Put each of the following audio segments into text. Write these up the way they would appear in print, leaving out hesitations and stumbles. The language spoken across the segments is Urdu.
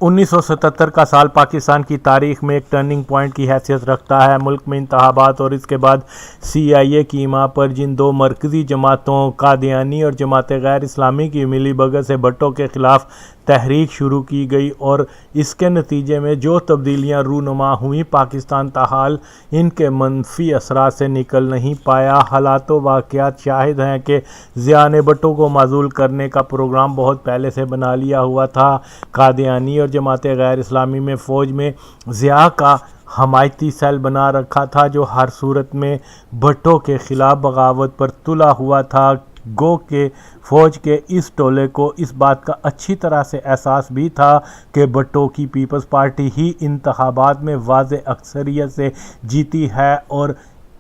1977 کا سال پاکستان کی تاریخ میں ایک ٹرننگ پوائنٹ کی حیثیت رکھتا ہے۔ ملک میں انتخابات اور اس کے بعد CIA کی ایما پر جن دو مرکزی جماعتوں قادیانی اور جماعت غیر اسلامی کی ملی بھگت سے بھٹو کے خلاف تحریک شروع کی گئی اور اس کے نتیجے میں جو تبدیلیاں رونما ہوئیں، پاکستان تاحال ان کے منفی اثرات سے نکل نہیں پایا۔ حالات و واقعات شاہد ہیں کہ ضیاء نے بھٹو کو معزول کرنے کا پروگرام بہت پہلے سے بنا لیا ہوا تھا۔ قادیانی اور جماعت غیر اسلامی میں فوج میں ضیاء کا حمایتی سیل بنا رکھا تھا جو ہر صورت میں بھٹو کے خلاف بغاوت پر تلا ہوا تھا۔ گو کہ فوج کے اس ٹولے کو اس بات کا اچھی طرح سے احساس بھی تھا کہ بھٹو کی پیپلز پارٹی ہی انتخابات میں واضح اکثریت سے جیتی ہے اور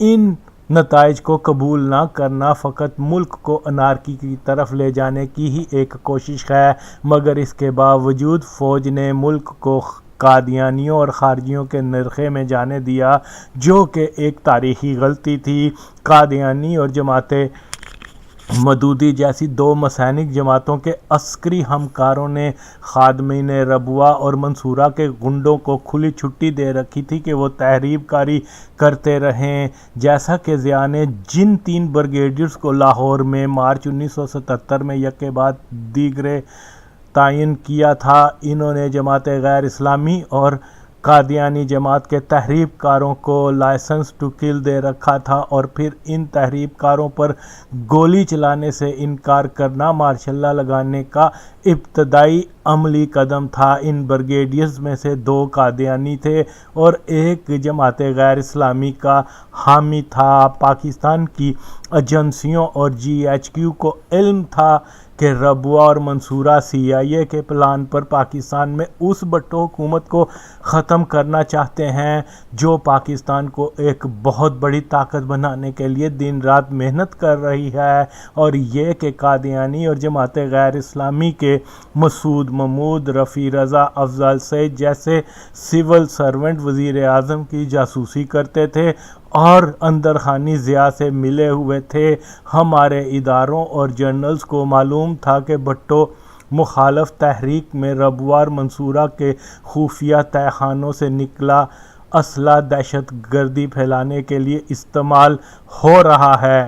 ان نتائج کو قبول نہ کرنا فقط ملک کو انارکی کی طرف لے جانے کی ہی ایک کوشش ہے۔ مگر اس کے باوجود فوج نے ملک کو قادیانیوں اور خارجیوں کے نرخے میں جانے دیا، جو کہ ایک تاریخی غلطی تھی۔ قادیانی اور جماعت مودودی جیسی دو مسینک جماعتوں کے عسکری ہمکاروں نے خادمین ربوہ اور منصورہ کے گنڈوں کو کھلی چھٹی دے رکھی تھی کہ وہ تحریب کاری کرتے رہیں۔ جیسا کہ ضیاء نے جن 3 بریگیڈیئرز کو لاہور میں مارچ 1977 میں یکے بعد دیگرے تعین کیا تھا، انہوں نے جماعت غیر اسلامی اور قادیانی جماعت کے تحریب کاروں کو لائسنس ٹو کل دے رکھا تھا اور پھر ان تحریب کاروں پر گولی چلانے سے انکار کرنا مارشل لا لگانے کا ابتدائی عملی قدم تھا۔ ان بریگیڈیئرز میں سے 2 قادیانی تھے اور ایک جماعت غیر اسلامی کا حامی تھا۔ پاکستان کی ایجنسیوں اور GHQ کو علم تھا کہ ربوہ اور منصورہ CIA کے پلان پر پاکستان میں اس بھٹو حکومت کو ختم کرنا چاہتے ہیں جو پاکستان کو ایک بہت بڑی طاقت بنانے کے لیے دن رات محنت کر رہی ہے، اور یہ کہ قادیانی اور جماعت غیر اسلامی کے مسعود محمود، رفیع رضا، افضل سعید جیسے سول سرونٹ وزیر اعظم کی جاسوسی کرتے تھے اور اندر خانی ضیاء سے ملے ہوئے تھے۔ ہمارے اداروں اور جرنلز کو معلوم تھا کہ بھٹو مخالف تحریک میں ربوہ اور منصورہ کے خفیہ تہہ خانوں سے نکلا اسلحہ دہشت گردی پھیلانے کے لیے استعمال ہو رہا ہے۔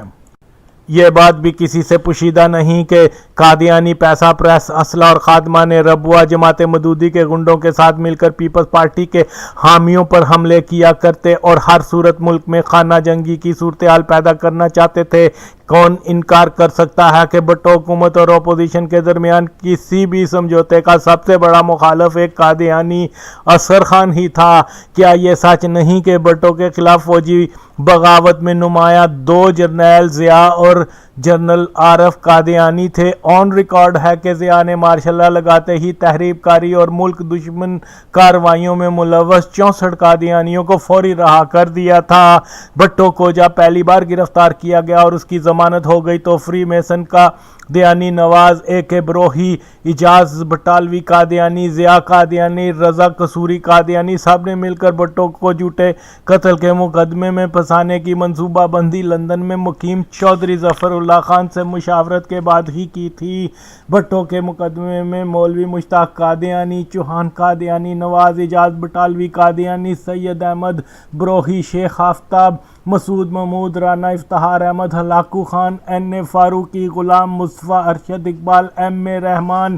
یہ بات بھی کسی سے پوشیدہ نہیں کہ قادیانی پیسہ پریس اسلحہ اور خادمان ربوہ جماعت مودودی کے گنڈوں کے ساتھ مل کر پیپلز پارٹی کے حامیوں پر حملے کیا کرتے اور ہر صورت ملک میں خانہ جنگی کی صورتحال پیدا کرنا چاہتے تھے۔ کون انکار کر سکتا ہے کہ بھٹو حکومت اور اپوزیشن کے درمیان کسی بھی سمجھوتے کا سب سے بڑا مخالف ایک قادیانی اصغر خان ہی تھا؟ کیا یہ سچ نہیں کہ بھٹو کے خلاف فوجی بغاوت میں نمایاں 2 جرنیل ضیاء اور جنرل عارف قادیانی تھے؟ آن ریکارڈ ہے کہ ضیاء نے مارشل لا لگاتے ہی تحریب کاری اور ملک دشمن کارروائیوں میں ملوث 64 قادیانیوں کو فوری رہا کر دیا تھا۔ بھٹو کو جب پہلی بار گرفتار کیا گیا اور اس کی ضمانت ہو گئی تو فری میسن کا قادیانی، نواز AK بروہی، اعجاز بٹالوی قادیانی، ضیاء قادیانی، رضا قصوری قادیانی سب نے مل کر بھٹو کو جھوٹے قتل کے مقدمے میں پھنسانے کی منصوبہ بندی لندن میں مقیم چودھری ظفر اللہ خان سے مشاورت کے بعد ہی کی تھی۔ بھٹو کے مقدمے میں مولوی مشتاق قادیانی، چوہان قادیانی، نواز، اعجاز بٹالوی قادیانی، سید احمد بروہی، شیخ آفتاب، مسعود محمود، رانا افتخار احمد، ہلاکو خان، NA فاروقی، غلام مصطفیٰ، ارشد اقبال، MA رحمان،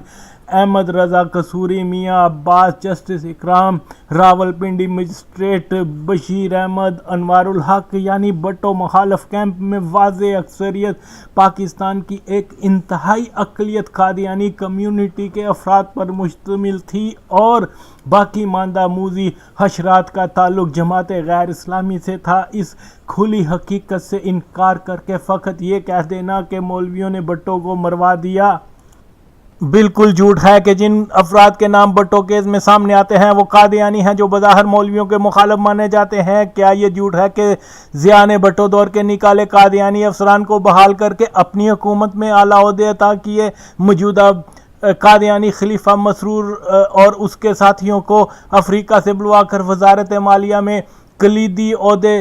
احمد رضا قصوری، میاں عباس، جسٹس اکرام راولپنڈی، مجسٹریٹ بشیر احمد، انوار الحق، یعنی بھٹو مخالف کیمپ میں واضح اکثریت پاکستان کی ایک انتہائی اقلیت قادیانی کمیونٹی کے افراد پر مشتمل تھی اور باقی ماندہ موذی حشرات کا تعلق جماعت غیر اسلامی سے تھا۔ اس کھلی حقیقت سے انکار کر کے فقط یہ کہہ دینا کہ مولویوں نے بھٹو کو مروا دیا بالکل جھوٹ ہے۔ کہ جن افراد کے نام بھٹو کیس میں سامنے آتے ہیں وہ قادیانی ہیں جو بظاہر مولویوں کے مخالف مانے جاتے ہیں۔ کیا یہ جھوٹ ہے کہ ضیاء نے بھٹو دور کے نکالے قادیانی افسران کو بحال کر کے اپنی حکومت میں اعلیٰ عہدے عطا کیے؟ موجودہ قادیانی خلیفہ مسرور اور اس کے ساتھیوں کو افریقہ سے بلوا کر وزارت مالیہ میں کلیدی عہدے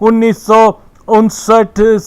1959,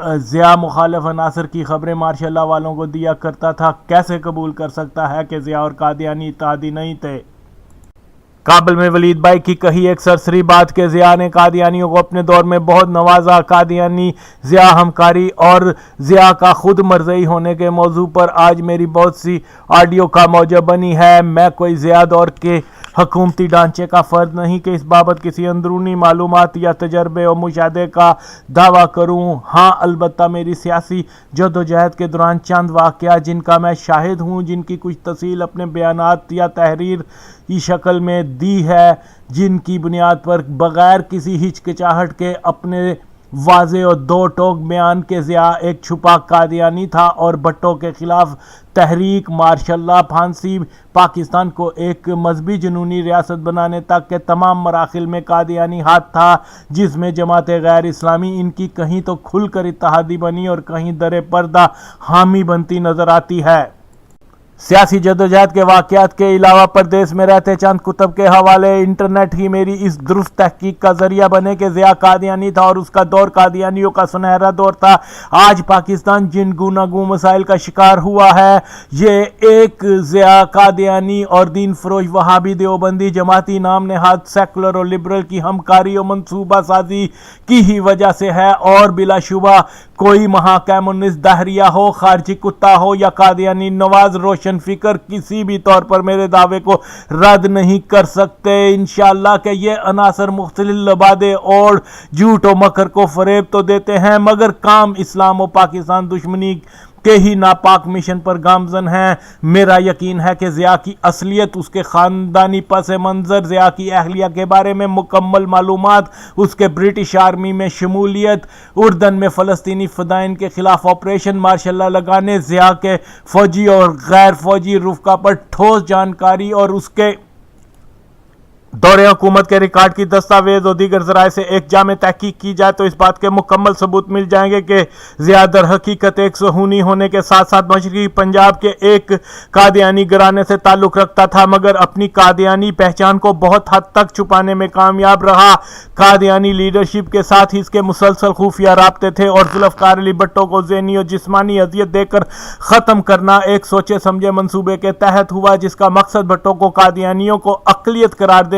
ضیاء مخالف عناصر کی خبریں ماشاء اللہ والوں کو دیا کرتا تھا، کیسے قبول کر سکتا ہے کہ ضیاء اور قادیانی اتحادی نہیں تھے؟ کابل میں ولید بھائی کی کہی ایک سرسری بات کہ ضیاء نے قادیانیوں کو اپنے دور میں بہت نوازا۔ قادیانی ضیاء ہمکاری اور ضیاء کا خود مرضی ہونے کے موضوع پر آج میری بہت سی آڈیو کا موجب بنی ہے۔ میں کوئی ضیاء دور کے حکومتی ڈھانچے کا فرد نہیں کہ اس بابت کسی اندرونی معلومات یا تجربے اور مشاہدے کا دعویٰ کروں۔ ہاں البتہ میری سیاسی جدوجہد کے دوران چند واقعات جن کا میں شاہد ہوں، جن کی کچھ تفصیل اپنے بیانات یا تحریر کی شکل میں دی ہے، جن کی بنیاد پر بغیر کسی ہچکچاہٹ کے اپنے واضح اور دو ٹوک بیان کے ضیاء ایک چھپا قادیانی تھا اور بھٹو کے خلاف تحریک ماشاء اللہ پھانسی پاکستان کو ایک مذہبی جنونی ریاست بنانے تک کے تمام مراحل میں قادیانی ہاتھ تھا، جس میں جماعت غیر اسلامی ان کی کہیں تو کھل کر اتحادی بنی اور کہیں در پردہ حامی بنتی نظر آتی ہے۔ سیاسی جدوجہد کے واقعات کے علاوہ پردیس میں رہتے چند کتب کے حوالے انٹرنیٹ ہی میری اس درست تحقیق کا ذریعہ بنے کہ ضیاء قادیانی تھا اور اس کا دور قادیانیوں کا سنہرا دور تھا۔ آج پاکستان جن گوناگون مسائل کا شکار ہوا ہے، یہ ایک ضیاء قادیانی اور دین فروش وہابی دیوبندی جماعتی نام نہاد سیکولر اور لبرل کی ہمکاری اور منصوبہ سازی کی ہی وجہ سے ہے، اور بلا شبہ کوئی کمیونسٹ دہریہ ہو، خارجی کتا ہو یا قادیانی نواز روشن فکر کسی بھی طور پر میرے دعوے کو رد نہیں کر سکتے انشاءاللہ کہ یہ عناصر مختلف لبادے اور جھوٹ و مکر کو فریب تو دیتے ہیں مگر کام اسلام و پاکستان دشمنی کے ہی ناپاک مشن پر گامزن ہیں۔ میرا یقین ہے کہ ضیاء کی اصلیت، اس کے خاندانی پس منظر، ضیاء کی اہلیہ کے بارے میں مکمل معلومات، اس کے برٹش آرمی میں شمولیت، اردن میں فلسطینی فدائین کے خلاف آپریشن ماشاء اللہ لگانے، ضیاء کے فوجی اور غیر فوجی رفقا پر ٹھوس جانکاری اور اس کے دور حکومت کے ریکارڈ کی دستاویز اور دیگر ذرائع سے ایک جامع تحقیق کی جائے تو اس بات کے مکمل ثبوت مل جائیں گے کہ ضیاء در حقیقت ایک صہیونی ہونے کے ساتھ ساتھ مشرقی پنجاب کے ایک قادیانی گھرانے سے تعلق رکھتا تھا، مگر اپنی قادیانی پہچان کو بہت حد تک چھپانے میں کامیاب رہا۔ قادیانی لیڈرشپ کے ساتھ ہی اس کے مسلسل خفیہ رابطے تھے اور ذوالفقار علی بھٹو کو ذہنی اور جسمانی اذیت دے کر ختم کرنا ایک سوچے سمجھے منصوبے کے تحت ہوا، جس کا مقصد بھٹو کو قادیانیوں کو اقلیت قرار دینے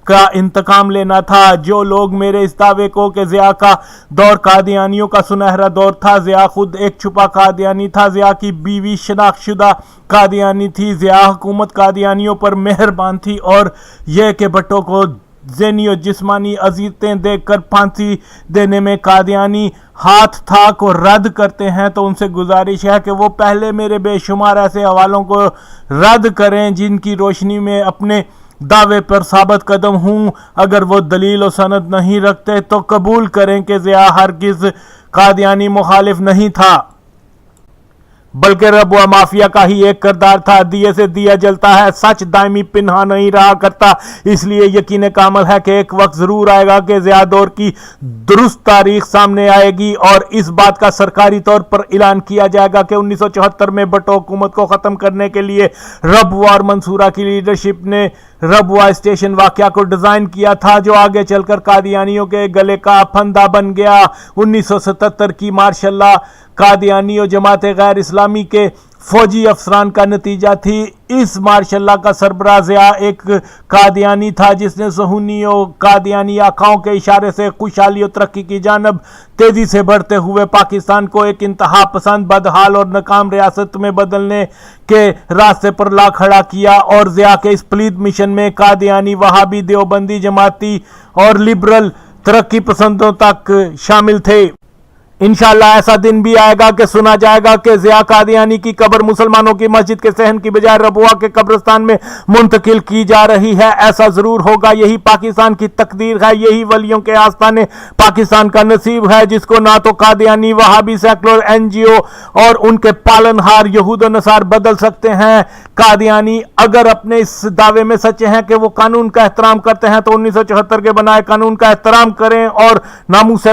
کا انتقام لینا تھا۔ جو لوگ میرے اس دعوے کو کہ ضیاء کا دور قادیانیوں کا سنہرا دور تھا، ضیاء خود ایک چھپا قادیانی تھا، ضیاء کی بیوی شناخت شدہ قادیانی تھی، ضیاء حکومت قادیانیوں پر مہربان تھی، اور یہ کہ بھٹو کو ذہنی اور جسمانی اذیتیں دے کر پھانسی دینے میں قادیانی ہاتھ تھا کو رد کرتے ہیں تو ان سے گزارش ہے کہ وہ پہلے میرے بے شمار ایسے حوالوں کو رد کریں جن کی روشنی میں اپنے دعوے پر ثابت قدم ہوں۔ اگر وہ دلیل و سند نہیں رکھتے تو قبول کریں کہ ضیاء ہرگز قادیانی مخالف نہیں تھا، بلکہ ربوہ مافیا کا ہی ایک کردار تھا۔ دیے سے دیا جلتا ہے، سچ دائمی پنہا نہیں رہا کرتا، اس لیے یقین کامل ہے کہ ایک وقت ضرور آئے گا کہ ضیاء دور کی درست تاریخ سامنے آئے گی اور اس بات کا سرکاری طور پر اعلان کیا جائے گا کہ 1974 میں بھٹو حکومت کو ختم کرنے کے لیے ربوہ اور منصورہ کی لیڈرشپ نے ربوہ اسٹیشن واقعہ کو ڈیزائن کیا تھا، جو آگے چل کر قادیانیوں کے گلے کا پھندا بن گیا۔ 1977 کی ماشاء اللہ قادیانی اور جماعت غیر اسلامی کے فوجی افسران کا نتیجہ تھی۔ اس ماشاء اللہ کا سربراہ ضیاء ایک قادیانی تھا جس نے صہیونی اور قادیانی آقاؤں کے اشارے سے خوشحالی اور ترقی کی جانب تیزی سے بڑھتے ہوئے پاکستان کو ایک انتہا پسند، بدحال اور ناکام ریاست میں بدلنے کے راستے پر لا کھڑا کیا، اور ضیاء کے اس پلید مشن میں قادیانی، وہابی، دیوبندی جماعتی اور لبرل ترقی پسندوں تک شامل تھے۔ انشاءاللہ ایسا دن بھی آئے گا کہ سنا جائے گا کہ ضیاء قادیانی کی قبر مسلمانوں کی مسجد کے صحن کی بجائے ربوہ کے قبرستان میں منتقل کی جا رہی ہے۔ ایسا ضرور ہوگا، یہی پاکستان کی تقدیر ہے، یہی ولیوں کے آستانے پاکستان کا نصیب ہے، جس کو نہ تو قادیانی، وہابی، سیکولر NGO اور ان کے پالن ہار یہود و نصار بدل سکتے ہیں۔ قادیانی اگر اپنے اس دعوے میں سچے ہیں کہ وہ قانون کا احترام کرتے ہیں تو 1974 کے بنائے قانون کا احترام کریں اور ناموس